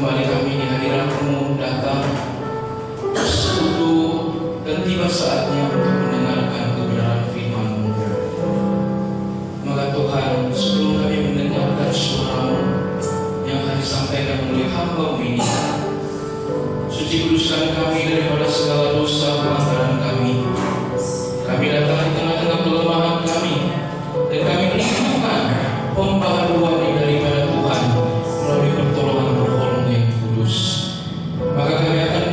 kembali kami di hadirat-Mu datang bersekutu dan tiba saatnya untuk mendengarkan kebenaran firman-Mu. Maka Tuhan, sebelum kami mendengarkan suara-Mu yang akan disampaikan oleh hamba-Mu ini, suci kuduskan kami daripada segala dosa pelanggaran kami. Kami datang di tengah-tengah kelemahan kami, dan kami rindukan pembaharuan daripada Tuhan melalui pertolongan Roh-Mu yang kudus. Maka kami akan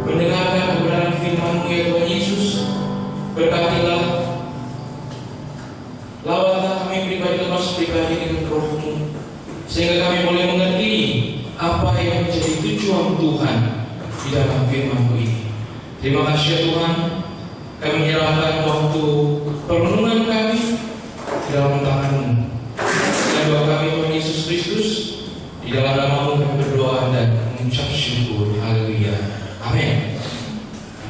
mendengarkan kebenaran firman-Mu ya Tuhan Yesus. Berkatilah, lawatlah kami pribadi lepas pribadi dengan Roh-Mu, sehingga kami boleh mengerti apa yang menjadi tujuan Tuhan di dalam firman-Mu ini. Terima kasih ya Tuhan. Kami menyerahkan waktu perenungan kami di dalam tangan-Mu. Dan doa kami Tuhan Yesus Kristus, di dalam nama-Mu kami berdoa dan mengucap syukur. Haleluya. Amin.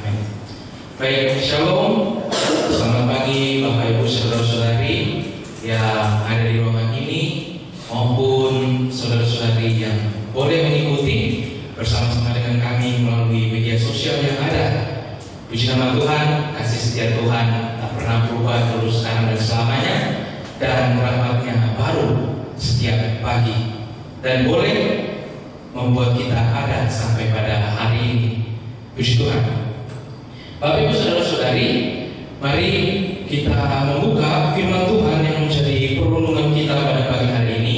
Amin. Baik, shalom. Selamat pagi Bapak Ibu saudara-saudari yang ada di ruangan ini maupun saudara-saudari yang boleh mengikuti bersama-sama dengan kami melalui media sosial yang ada. Puji nama Tuhan, kasih setia Tuhan tak pernah berubah terus sekarang dan selamanya, dan rahmat-Nya baru setiap pagi dan boleh membuat kita ada sampai pada hari ini. Puji Tuhan. Bapak Ibu saudara-saudari, mari kita membuka firman Tuhan yang menjadi perenungan kita pada pagi hari ini,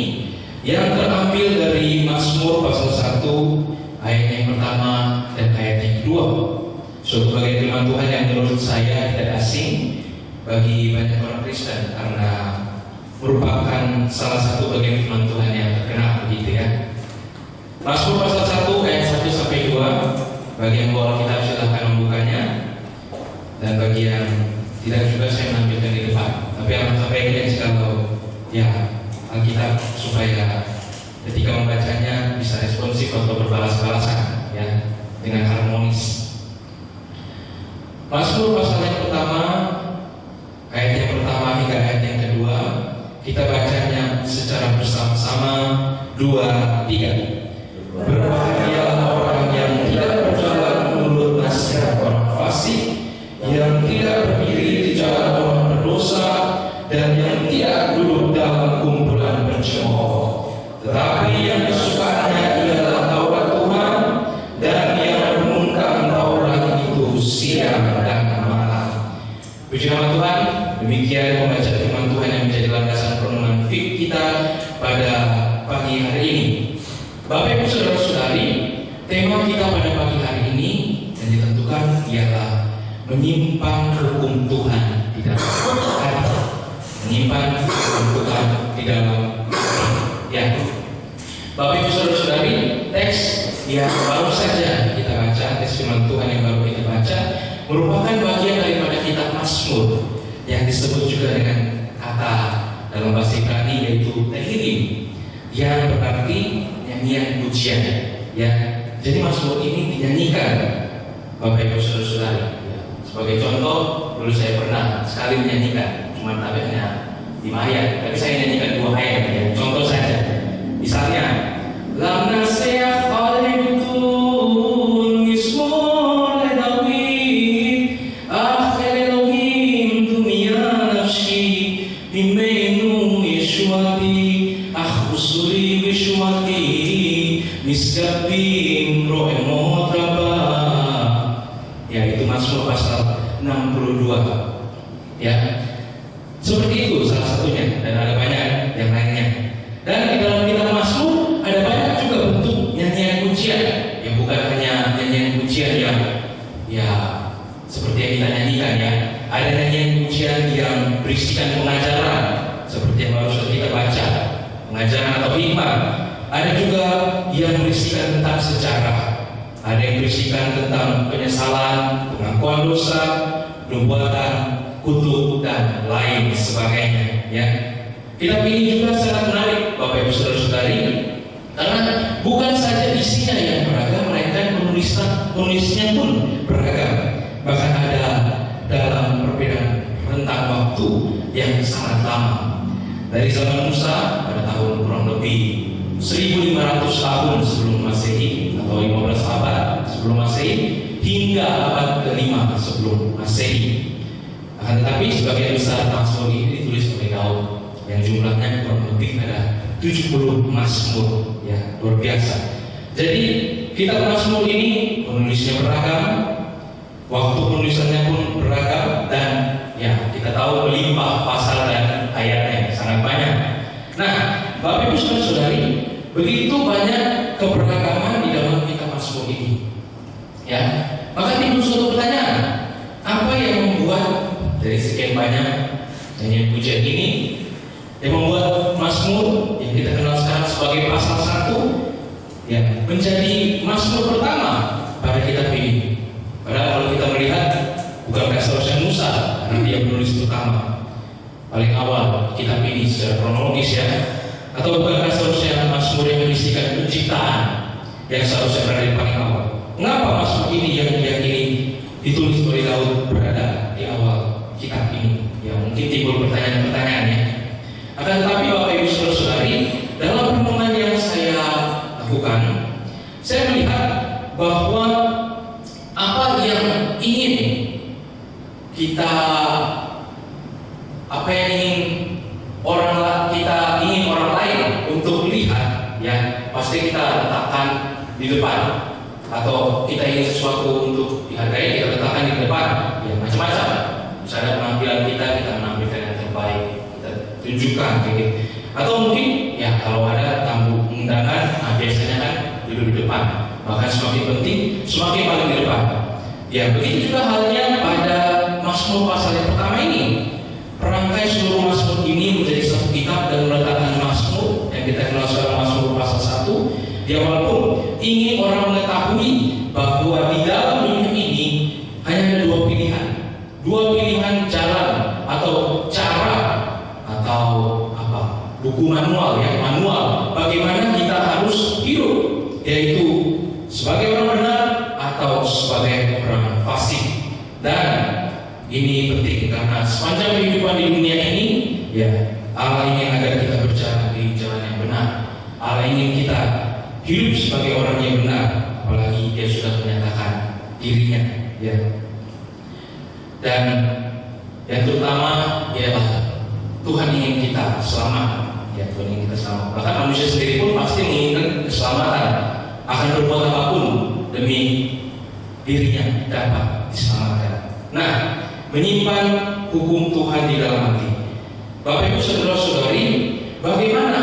yang terambil dari Mazmur pasal 1 ayat yang pertama dan ayat yang kedua. Suatu bagian firman Tuhan yang menurut saya tidak asing bagi banyak orang Kristen, karena merupakan salah satu bagian firman Tuhan yang terkenal, begitu ya. Mazmur pasal 1 ayat 1 sampai 2. Bagi yang bawa kitab silahkan membukanya, dan bagi yang tidak juga saya menampilkan di depan. Tapi alangkah baiknya kalau ya Alkitab, supaya ketika membacanya bisa responsif atau berbalas-balasan ya, dengan harmonis. Mazmur pasal yang pertama, ayat yang pertama hingga ayat yang kedua, kita bacanya secara bersama-sama. 2, 3. Berbahagialah orang yang tidak berjalan menurut nasihat orang fasik, yang tidak berdiri di jalan orang berdosa, dan yang tidak duduk dalam kumpulan pencemooh. Tetapi yang disukainya ialah Taurat Tuhan, dan yang merenungkan Taurat itu siang dan malam. Puji nama Tuhan. Demikian pembacaan firman Tuhan yang menjadi landasan perenungan fik kita pada pagi hari ini. Bapak Ibu saudara-saudari, tema kita pada pagi hari ini yang ditentukan ialah menyimpan hukum Tuhan di dalam hati. Menyimpan hukum Tuhan di dalam hati. Ya. Bapak Ibu saudara-saudari, teks yang baru saja kita baca, teks firman Tuhan yang baru kita baca, merupakan bagian daripada kitab Mazmur yang disebut juga dengan kata dalam bahasa Ibrani yaitu Tehillim, yang berarti nyanyian pujian. Ya, jadi Mazmur ini dinyanyikan, Bapak Ibu saudara-saudari. Sebagai contoh, dulu saya pernah sekali menyanyikan, cuma tabelnya 5 ayat, tapi saya nyanyikan 2 ayat ya. Contoh saja, misalnya, Lam naseah qalbitun mismol David, Elohim dunia nafsi, Bimenu yeshuati, Usuri yeshuati, Miskabim ro'emot rabah. Ya, itu Mazmur pasal 62. Ya, seperti itu salah satunya, dan ada banyak yang lainnya. Dan di dalam kitab Mazmur ada banyak juga bentuk nyanyian pujian, yang bukan hanya nyanyian pujian yang ya seperti yang kita nyanyikan ya. Ada nyanyian pujian yang berisikan pengajaran, seperti yang baru saja kita baca, pengajaran atau hikmah. Ada juga yang berisikan tentang sejarah. Ada yang berisikan tentang penyesalan, pengakuan dosa, nubuatan, kutuk, dan lain sebagainya. Ya, kitab ini juga sangat menarik, Bapak Ibu saudara-saudari, karena bukan saja isinya yang beragam, melainkan penulisnya pun beragam. Bahkan ada dalam perbedaan rentang waktu yang sangat lama. Dari zaman Musa pada tahun kurang lebih 1500 tahun sebelum Masehi atau 15 abad sebelum Masehi hingga abad ke-5 sebelum Masehi. Akan tetapi sebagian besar Mazmur ini ditulis oleh Daud yang jumlahnya kurang lebih ada 70 Mazmur, ya, luar biasa. Jadi kitab Mazmur ini penulisnya beragam, waktu penulisannya pun beragam, dan ya kita tahu melimpah pasal dan ayatnya sangat banyak. Nah, Bapak Ibu Saudara-saudari, begitu banyak keberagaman di dalam kitab Mazmur ini, ya, maka timbul suatu pertanyaan, apa yang membuat dari sekian banyak nyanyian pujian ini yang membuat Mazmur yang kita kenal sekarang sebagai pasal 1 ya menjadi Mazmur pertama pada kitab ini? Padahal kalau kita melihat, bukankah seharusnya Musa karena dia penulis utama paling awal kitab ini secara kronologis, ya? Atau bukankah seharusnya Mazmur yang berisikan penciptaan yang seharusnya berada di paling awal? Mengapa Mazmur ini yang diyakini ditulis oleh Daud berada di awal kitab ini? Ya, mungkin timbul pertanyaan-pertanyaannya. Akan tetapi Bapak Ibu Saudara-saudari, dalam renungan yang saya lakukan, saya melihat bahwa apa yang ingin kita, apa yang ingin kita ingin orang lain untuk lihat, ya pasti kita letakkan di depan. Atau kita ingin sesuatu untuk dihargai, kita letakkan di depan, ya macam-macam. Misalnya penampilan kita menampilkan yang terbaik, kita tunjukkan gitu. Atau mungkin ya kalau ada tamu undangan, nah biasanya kan duduk di depan. Bahkan semakin penting, semakin paling di depan. Ya begitu juga halnya pada Mazmur pasal yang pertama ini. Perangkai seluruh Mazmur ini menjadi satu kitab dan meletakkan Mazmur yang kita kenal sebagai Mazmur pasal 1 di awal pun ingin orang mengetahui bahwa di dalam dunia ini hanya ada dua pilihan jalan atau cara atau apa, buku manual, ya manual bagaimana kita harus hidup, yaitu sebagai orang benar atau sebagai orang fasik. Dan ini penting karena sepanjang kehidupan di dunia ini, ya Allah ingin agar kita berjalan di jalan yang benar. Allah ingin kita hidup sebagai orang yang benar, apalagi Dia sudah menyatakan dirinya, ya. Dan yang terutama ialah Tuhan ingin kita selamat, ya Tuhan ingin kita selamat. Bahkan manusia sendiri pun pasti menginginkan keselamatan, akan berbuat apapun demi dirinya dapat diselamatkan. Nah, menyimpan hukum Tuhan di dalam hati. Bapak Ibu Saudara-saudari, bagaimana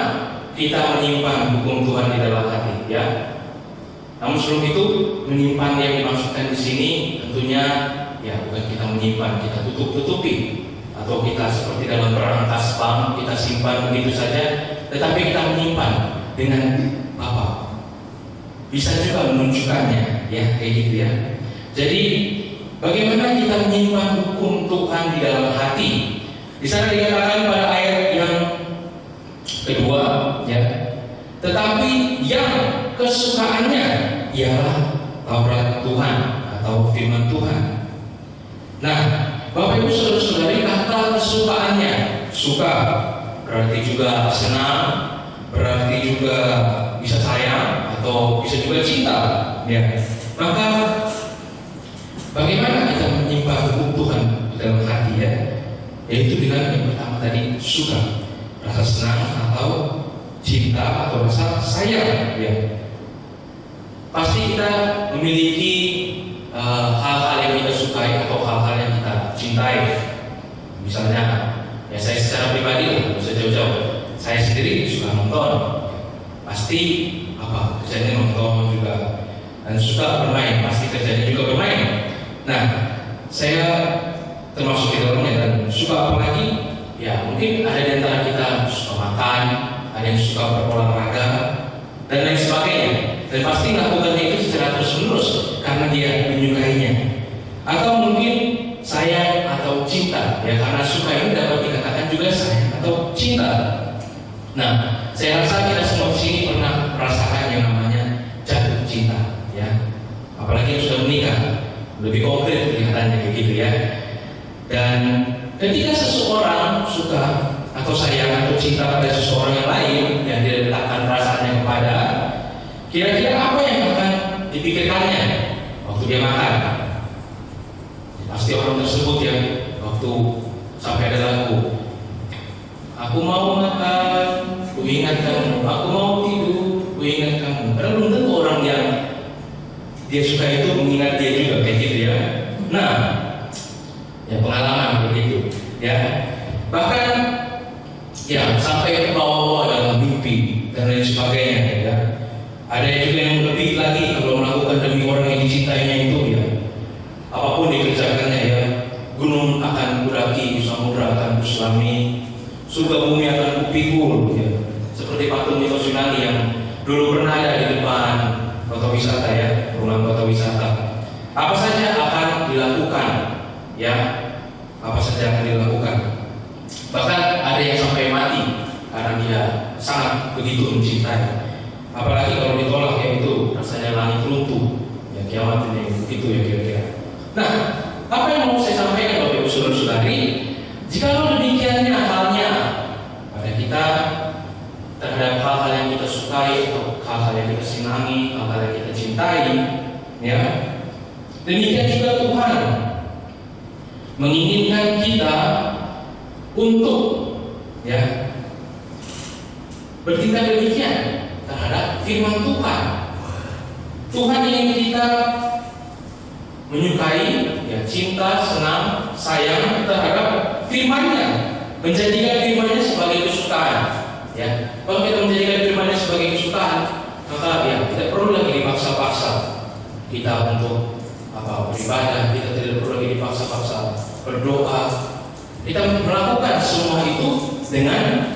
kita menyimpan hukum Tuhan di dalam hati, ya? Namun sebelum itu, menyimpan yang dimaksudkan di sini tentunya ya bukan kita menyimpan, kita tutup-tutupi, atau kita seperti dalam berangkas bank kita simpan begitu saja, tetapi kita menyimpan dengan apa? Bisa juga menunjukkannya, ya kayak gitu ya. Jadi bagaimana kita menyimpan hukum Tuhan di dalam hati? Di sana dikatakan pada ayat yang kedua, ya. Tetapi yang kesukaannya ialah Taurat Tuhan atau firman Tuhan. Nah, Bapak Ibu Saudara-saudari, kata kesukaannya, suka berarti juga senang, berarti juga bisa sayang atau bisa juga cinta, ya. Maka bagaimana kita menyimpan hukum Tuhan di dalam hati, ya? Yaitu dengan yang pertama tadi, suka, rasa senang atau cinta atau rasa sayang, ya. Pasti kita memiliki hal-hal yang kita sukai atau hal-hal yang kita cintai. Misalnya, ya saya secara pribadi lah, bisa jauh-jauh. Saya sendiri suka nonton, pasti apa kerjanya nonton juga, dan suka bermain, pasti kerjanya juga bermain. Nah, saya termasuk di dalamnya dan suka apa lagi? Ya mungkin ada di antara kita suka makan, ada yang suka berolahraga dan lain sebagainya. Dan pasti melakukannya itu secara terus-menerus karena dia menyukainya. Atau mungkin sayang atau cinta, ya karena suka ini dapat dikatakan juga sayang atau cinta. Nah, saya rasa kita semua di sini pernah merasakan yang namanya jatuh cinta, ya. Apalagi yang sudah menikah, lebih konkret kelihatannya kayak gitu ya. Dan ketika seseorang suka atau sayang atau cinta pada seseorang yang lain yang dia letakkan perasaannya kepada, kira-kira apa yang akan dipikirkannya waktu dia makan? Pasti orang tersebut ya, waktu sampai ada lagu, aku mau makan, ku ingat kamu, aku mau tidur, ku ingat kamu. Karena belum tentu orang yang dia suka itu mengingat dia juga kayak gitu ya. Nah, ya pengalaman begitu ya. Bahkan ya sampai ke bawah dalam mimpi dan lain sebagainya ya. Ada juga yang lebih lagi kalau melakukan demi orang yang dicintainya itu ya. Apapun dikerjakannya ya, gunung akan kudaki, samudra akan kuselami, surga bumi akan kupikul ya. Seperti patung mitos Yunani yang dulu pernah ada di depan kota wisata ya, ruang kota wisata. Apa saja akan dilakukan ya, apa saja akan dilakukan. Bahkan ada yang sampai mati karena dia sangat begitu mencintai. Apalagi kalau ditolak ya itu rasanya langit runtuh ya, kiamat ini begitu ya kira-kira. Nah, apa yang mau saya sampaikan Bapak Ibu Saudara-saudari, jika demikiannya halnya pada kita terhadap hal-hal yang kita sukai atau hal-hal yang kita senangi, hal-hal yang kita cintai, ya, demikian juga Tuhan menginginkan kita untuk ya bertindak demikian terhadap firman Tuhan. Tuhan ingin kita menyukai, ya, cinta, senang, sayang terhadap firman-Nya, menjadikan firman-Nya sebagai kesukaan. Ya, kalau kita menjadikan firman-Nya sebagai kesukaan, maka ya tidak perlu lagi dipaksa-paksa kita untuk beribadah. Kita tidak perlu lagi dipaksa-paksa berdoa. Kita melakukan semua itu dengan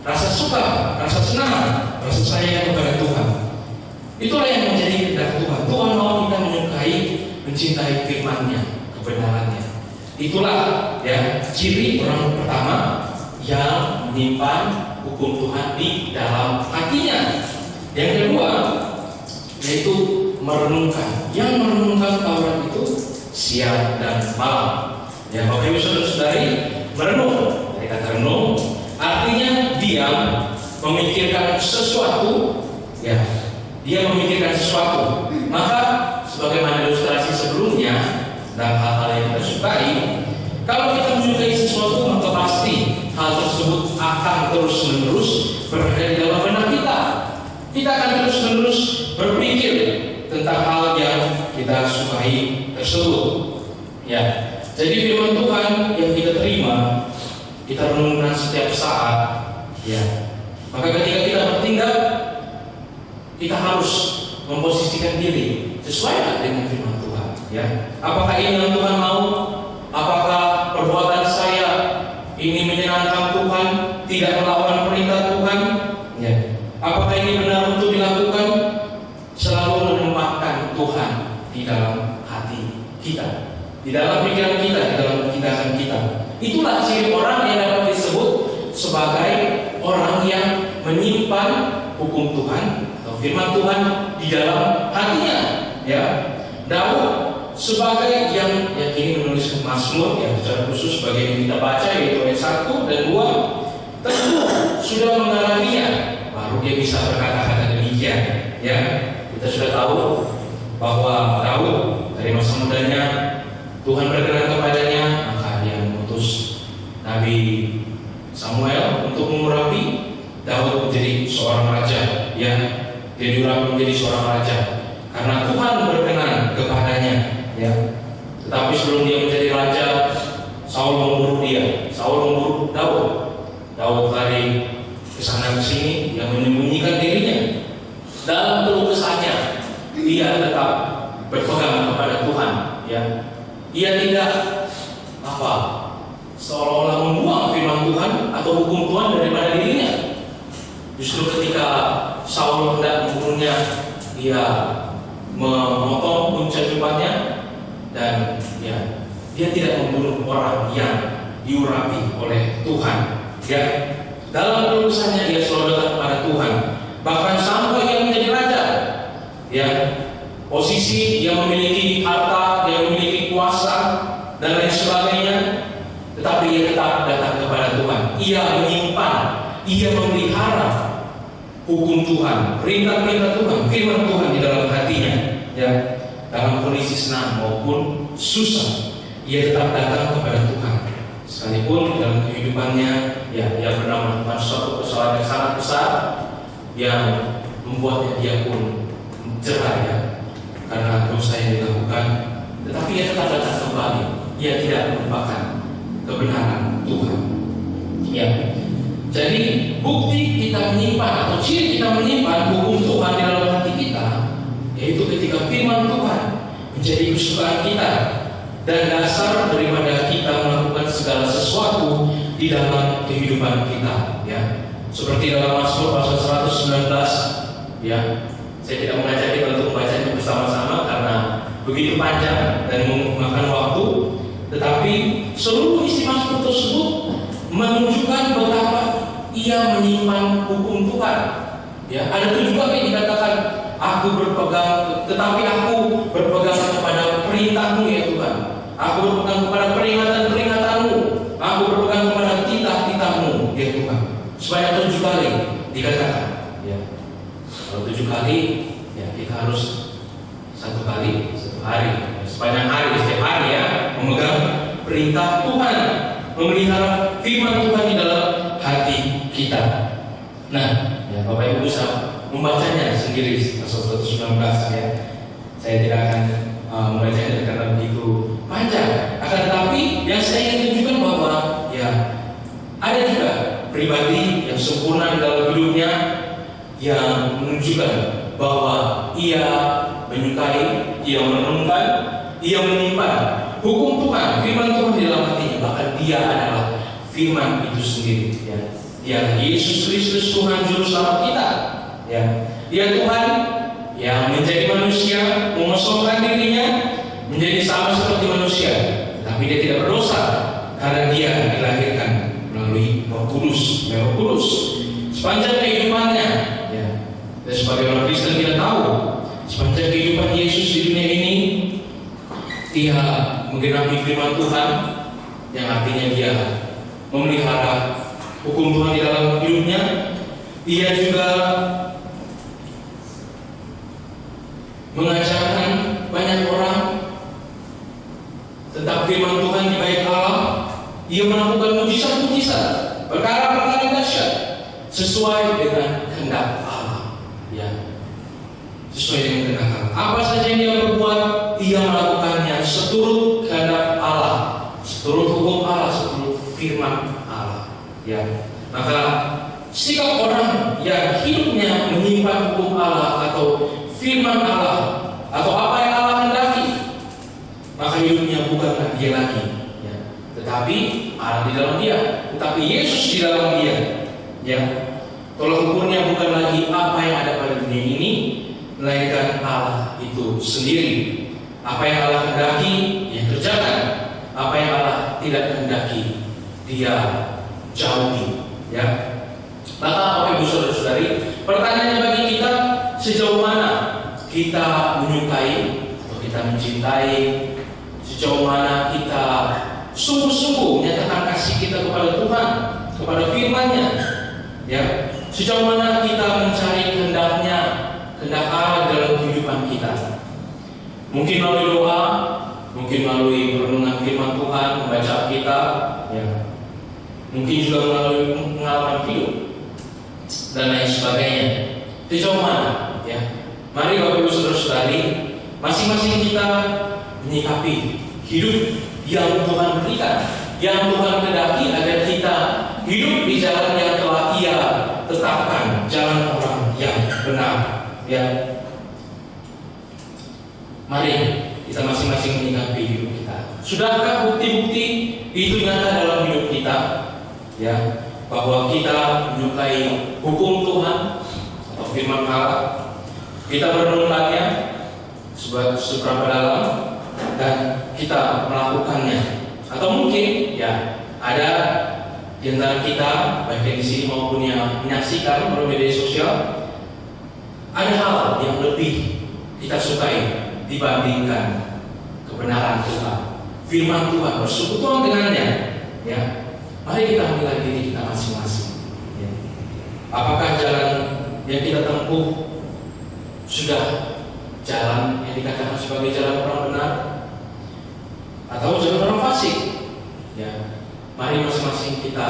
rasa suka, rasa senang, rasa sayang kepada Tuhan. Itulah yang menjadi kehendak Tuhan. Tuhan mau kita menyukai, mencintai firman-Nya, kebenarannya. Itulah ya ciri orang pertama yang menyimpan hukum Tuhan di dalam hatinya. Yang kedua yaitu merenungkan. Yang merenungkan Taurat itu siang dan malam. Ya, Bapak Ibu Saudara-saudari, merenung. Dari kata renung artinya diam, memikirkan sesuatu, ya. Dia memikirkan sesuatu. Maka sebagaimana ilustrasi sebelumnya dalam hal-hal yang kita sukai, kalau kita menyukai sesuatu maka pasti hal tersebut akan terus-menerus berada di dalam benak kita. Kita akan terus-menerus berpikir tentang hal yang kita sukai tersebut. Ya, jadi firman Tuhan yang kita terima, kita renungkan setiap saat. Ya, maka ketika kita bertindak, kita harus memposisikan diri sesuai dengan firman Tuhan. Ya, apakah ini yang Tuhan mau? Apakah perbuatan saya ini menyenangkan Tuhan, tidak melawan perintah Tuhan? Ya, apakah ini benar untuk dilakukan? Selalu menempatkan Tuhan di dalam hati kita, di dalam pikiran kita, di dalam tindakan kita. Itulah ciri orang yang dapat disebut sebagai orang yang menyimpan hukum Tuhan, firman Tuhan di dalam hatinya. Ya, Daud sebagai yang ini menulis Mazmur ya, secara khusus sebagai yang kita baca yaitu ayat 1 dan 2, tentu sudah mengalaminya baru dia bisa berkata-kata demikian. Ya, kita sudah tahu bahwa Daud dari masa mudanya Tuhan berkenan kepadanya, maka dia mengutus Nabi Samuel untuk mengurapi Daud menjadi seorang raja. Ya, dia diurapi menjadi seorang raja karena Tuhan berkenan kepadanya. Ya, tetapi sebelum dia menjadi raja, Saul memburu dia. Saul memburu Daud. Daud lari ke sana ke sini, dia menyembunyikan dirinya. Dalam keluh kesahnya, dia tetap berpegang kepada Tuhan. Ya, dia tidak seolah-olah membuang firman Tuhan atau hukum Tuhan daripada dirinya. Justru ketika Saul hendak membunuhnya, dia memotong punca jubahnya dan ya, dia tidak membunuh orang yang diurapi oleh Tuhan. Ya, dalam urusannya dia selalu datang kepada Tuhan. Bahkan sampai dia menjadi raja. Ya, posisi dia memiliki harta, dia memiliki kuasa dan lain sebagainya, tetapi dia tetap datang kepada Tuhan. ia menyimpan, ia memelihara hukum Tuhan, perintah-perintah Tuhan, firman Tuhan di dalam hatinya, ya, dalam kondisi senang maupun susah, ia tetap datang kepada Tuhan. Sekalipun dalam kehidupannya, ya, ia pernah melakukan suatu kesalahan yang sangat besar yang membuatnya dia pun cerai, ya, karena dosa yang dilakukan, tetapi ia tetap datang kembali. Ia tidak melupakan kebenaran Tuhan. Ya. Jadi bukti kita menyimpan atau ciri kita menyimpan hukum Tuhan di dalam hati kita, yaitu ketika firman Tuhan menjadi kesukaan kita dan dasar daripada kita melakukan segala sesuatu di dalam kehidupan kita. Ya. Seperti dalam Mazmur pasal 119, ya. Saya tidak mengajak kita untuk membacanya bersama-sama karena begitu panjang dan memakan waktu. Tetapi seluruh isi Mazmur tersebut menunjukkan betapa ia menyimpan hukum Tuhan. Ya, ada 7 kali dikatakan, aku berpegang, tetapi aku berpegang kepada perintahmu ya Tuhan. Aku berpegang kepada peringatan-peringatanmu. Aku berpegang kepada titah-titahmu ya Tuhan. Sebanyak 7 kali dikatakan. Ya. Kalau 7 kali, ya kita harus 1 kali, 1 hari, sepanjang hari, setiap hari ya, memegang perintah Tuhan, memelihara firman Tuhan di dalam hati kita. Nah, ya Bapak Ibu bisa membacanya sendiri pasal 119 ya. Saya tidak akan membacanya karena begitu panjang. Akan tetapi yang saya ingin tunjukkan bahwa ya ada juga pribadi yang sempurna di dalam hidupnya yang menunjukkan bahwa ia menyukai, ia merenungkan, ia menyimpan hukum Tuhan, firman Tuhan di dalam hatinya. Bahkan dia adalah firman itu sendiri. Ya. Dia Yesus Kristus Tuhan Juru Selamat kita. Ya. Dia Tuhan yang menjadi manusia, mengosongkan dirinya menjadi sama seperti manusia, tapi dia tidak berdosa karena dia dilahirkan melalui Roh Kudus. Roh Kudus sepanjang kehidupannya. Ya. Dan sebagai orang Kristen kita tahu sepanjang kehidupan Yesus di dunia ini, dia menggenapi firman Tuhan, yang artinya dia memelihara hukum Tuhan di dalam hidupnya. Dia juga mengajarkan banyak orang tentang firman Tuhan di bait Allah. Dia melakukan mujizat-mujizat, perkara-perkara dahsyat sesuai dengan kehendak Allah. Ya. Sesuai dengan kehendak Allah. Apa saja yang dia berbuat, dia melakukannya seturut kehendak Allah, seturut hukum Allah, seturut firman Allah. Ya. Maka sikap orang yang hidupnya menyimpan hukum Allah atau firman Allah atau apa yang Allah hendaki, maka hidupnya bukanlah dia lagi, ya, tetapi Allah di dalam dia, tetapi Yesus di dalam dia. Ya, tolak ukurnya bukan lagi apa yang ada pada dunia ini, melainkan Allah itu sendiri. Apa yang Allah hendaki, dia kerjakan. Apa yang Allah tidak hendaki, dia jauhi. Ya, maka Bapak Ibu Saudara-saudari, pertanyaannya bagi kita, sejauh mana kita menyukai atau kita mencintai, sejauh mana kita sungguh-sungguh menyatakan kasih kita kepada Tuhan, kepada firman-Nya, ya, sejauh mana kita mencari kehendak-Nya, kehendak Allah dalam kehidupan kita. Mungkin melalui doa, mungkin melalui perenungan firman Tuhan, membaca Alkitab, ya, mungkin juga melalui pengalaman hidup dan lain sebagainya. Sejauh mana, ya? Mari Bapak Ibu Saudara-saudari, masing-masing kita menyikapi hidup yang Tuhan berikan, yang Tuhan kehendaki agar kita hidup di jalan yang telah Ia tetapkan, jalan orang yang benar. Ya, mari kita masing-masing menyikapi hidup kita. Sudahkah bukti-bukti itu nyata dalam hidup kita? Ya, bahwa kita menyukai hukum Tuhan atau firman Allah. Kita merenungkannya seberapa dalam dan kita melakukannya. Atau mungkin ya ada di antara kita, baik yang di sini maupun yang menyaksikan melalui media sosial, ada hal yang lebih kita sukai dibandingkan kebenaran Tuhan, firman Tuhan, bersekutuan dengannya. Ya, Mari kita menilai diri kita masing-masing. Ya. Apakah jalan yang kita tempuh sudah jalan yang dikatakan sebagai jalan orang benar, atau jalan orang fasik? Ya. Mari masing-masing kita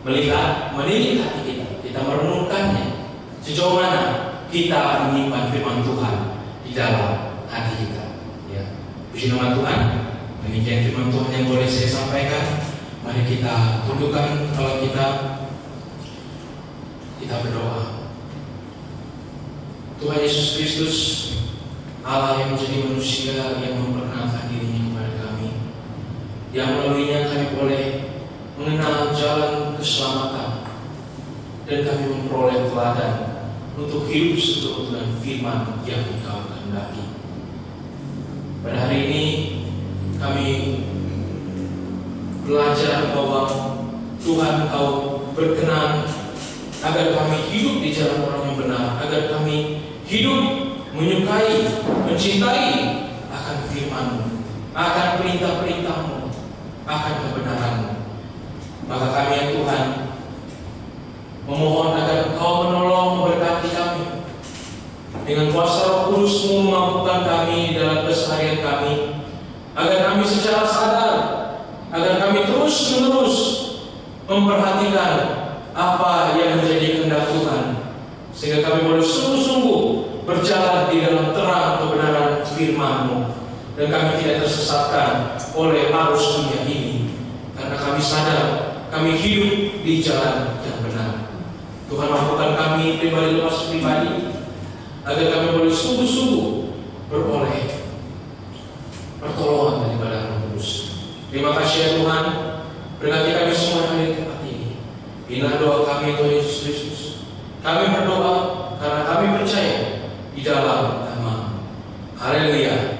melihat, menilik hati kita, kita merenungkannya. Sejauh mana kita menyimpan firman Tuhan di dalam hati kita. Ya. Puji nama Tuhan. Demikian firman Tuhan yang boleh saya sampaikan. Mari kita tundukkan kepala kita berdoa. Tuhan Yesus Kristus, Allah yang menjadi manusia, yang memperkenalkan dirinya kepada kami, yang melaluinya kami boleh mengenal jalan keselamatan, dan kami memperoleh teladan untuk hidup seturut dengan firman yang Engkau kehendaki. Pada hari ini kami belajar bahwa Tuhan Engkau berkenan agar kami hidup di jalan orang yang benar, agar kami hidup menyukai, mencintai akan firman-Mu, akan perintah-perintah-Mu, akan kebenaran-Mu. Maka kami ya Tuhan memohon agar Engkau menolong, memberkati kami dengan kuasa Roh Kudus-Mu, memampukan kami dalam keseharian kami, agar kami secara sadar, agar kami terus-menerus memperhatikan apa yang menjadi kehendak Tuhan, sehingga kami boleh sungguh-sungguh berjalan di dalam terang kebenaran firman-Mu, dan kami tidak tersesatkan oleh arus dunia ini, karena kami sadar kami hidup di jalan yang benar. Tuhan, mampukan kami pribadi lepas pribadi, agar kami boleh sungguh-sungguh beroleh pertolongan daripada Roh Kudus. Terima kasih ya Tuhan, berkati kami semua hari tempat ini. Inilah doa kami Tuhan Yesus Kristus. Kami berdoa karena kami percaya di dalam nama. Haleluya.